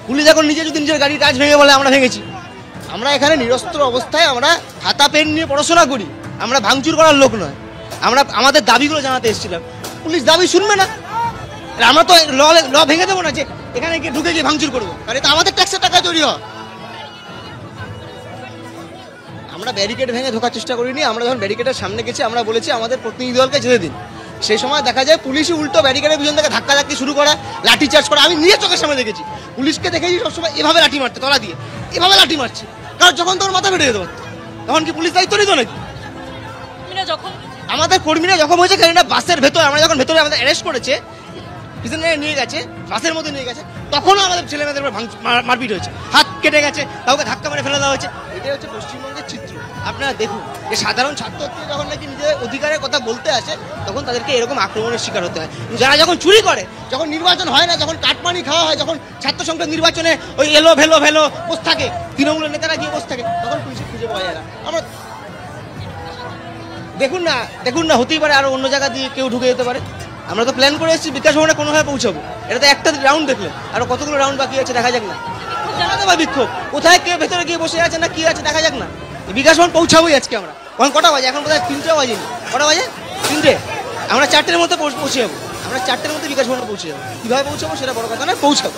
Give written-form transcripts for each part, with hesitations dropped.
Police এখন নিজে যদি নিজের গাড়ির কাজ ভেঙে বলে আমরা ভেঙেছি, আমরা এখানে নিরস্ত্র অবস্থায় আমরা খাতা পেন নিয়ে পড়াশোনা করি, আমরা ভাঙচুর করার লোক নয়। আমরা আমাদের দাবিগুলো জানাতে এসেছিলাম, পুলিশ দাবি শুনবে না। আমরা তো ল ভেঙে দেবো না যে এখানে গিয়ে ঢুকে গিয়ে ভাঙচুর করবো, কারণ এটা আমাদের ট্যাক্সের টাকা তৈরি হয়। আমরা ব্যারিকেড ভেঙে ঢোকার চেষ্টা করিনি। আমরা যখন ব্যারিকেডের সামনে গেছি আমরা বলেছি আমাদের প্রতিনিধি দলকে যেতে দিন। সেই সময় দেখা যায় পুলিশই উল্টো ব্যারিকেডের পিছন থেকে ধাক্কাধাক্কি শুরু করা, লাঠি চার্জ করা। আমি নিজের চোখের সামনে দেখেছি পুলিশকে, দেখেছি সবসময় এভাবে লাঠি মারতে, তলা দিয়ে এভাবে লাঠি মারছে। কারণ যখন তোর মাথা ফেটে যেতে পারতো তখন কি পুলিশ দায়িত্ব নিত নাকি? আমাদের কর্মীরা জখম হয়েছে কেন? বাসের ভেতরে, আমরা যখন ভেতরে আমাদের অ্যারেস্ট করেছে, পিছনে নিয়ে গেছে, বাসের মধ্যে নিয়ে গেছে, তখনও আমাদের ছেলেমেয়েদের মারপিট হয়েছে, হাত কেটে গেছে, কাউকে ধাক্কা মেরে ফেলে দেওয়া হয়েছে। এটাই হচ্ছে পশ্চিমবঙ্গের চিত্র। আপনারা দেখুন যে সাধারণ ছাত্রছাত্রী যখন নাকি নিজের অধিকারের কথা বলতে আসে তখন তাদেরকে এরকম আক্রমণের শিকার হতে হয়। যারা যখন চুরি করে, যখন নির্বাচন হয় না, যখন কাটমানি খাওয়া হয়, যখন ছাত্র সংসদ নির্বাচনে ওই এলো ভেলো বসে থাকে, তৃণমূলের নেতারা গিয়ে বসে থাকে, তখন পুলিশে খুঁজে পাওয়া যায় না। আমরা দেখুন না হতেই পারে আরো অন্য জায়গা দিয়ে কেউ ঢুকে যেতে পারে। আমরা তো প্ল্যান করে এসেছি বিকাশ ভবনে কোনোভাবে পৌঁছাবো। এটা তো একটা রাউন্ড দেখলেন, আরো কতগুলো রাউন্ড বাকি আছে, দেখা যাক না। বিক্ষোভ কোথায় কে ভেতরে গিয়ে বসে আছে না কি আছে দেখা যাক না। বিকাশ ভবন পৌঁছাবোই আজকে আমরা। এখন কটা বাজে? এখন বোধহয় 3টে বাজেনি। কটা বাজে? 3টে। আমরা 4টের মধ্যে পৌঁছে যাবো। আমরা 4টের মধ্যে বিকাশ ভবনে পৌঁছে যাবো। কিভাবে পৌঁছাবো সেটা বড় কথা নয়, পৌঁছাবো।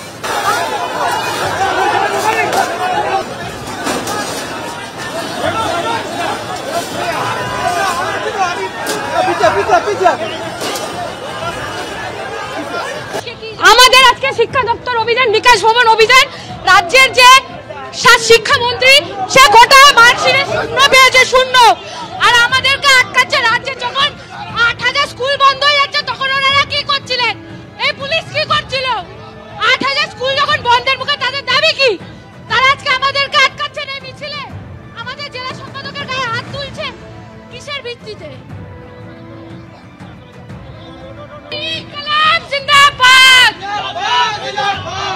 আমাদের আজকে শিক্ষা দপ্তর অভিযান, বিকাশ ভবন অভিযান, রাজ্যের যে শিক্ষামন্ত্রী সে গোটা মার্কশিটে শূন্য পেয়েছে, শূন্য। আর আমাদেরকে আটকাচ্ছে। রাজ্যে যখন 8,000 স্কুল বন্ধ হয়ে যাচ্ছে তখন ওনারা কি করছিলেন? এই পুলিশ কি করছিল? 8,000 স্কুল যখন বন্ধের মুখে, তাদের দাবি কি? তারা আজকে আমাদেরকে আটকাচ্ছেন এই মিছিলে। আমাদের জেলা সম্পাদকের গায়ে হাত তুলছে কিসের ভিত্তিতে?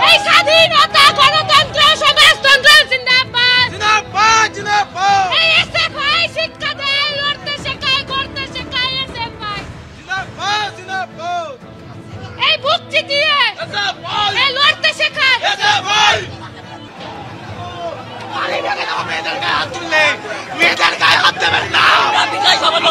এই স্বাধীনতা, গণতন্ত্র, সমাজতন্ত্র জিন্দাবাদ, জিন্দাবাদ, জিন্দাবাদ। এই এসএফআই শিক্ষা দেয়, লড়তে শেখায়, করতে শেখায়, এসএফআই জিন্দাবাদ, জিন্দাবাদ। এই বুক চিতিয়ে এই লড়তে শেখায়, এসএফআই। মেয়েদের গায়ে হাত তুললে মেয়েদের গায়ে হাত দেবেন না। বিকাশ ভবন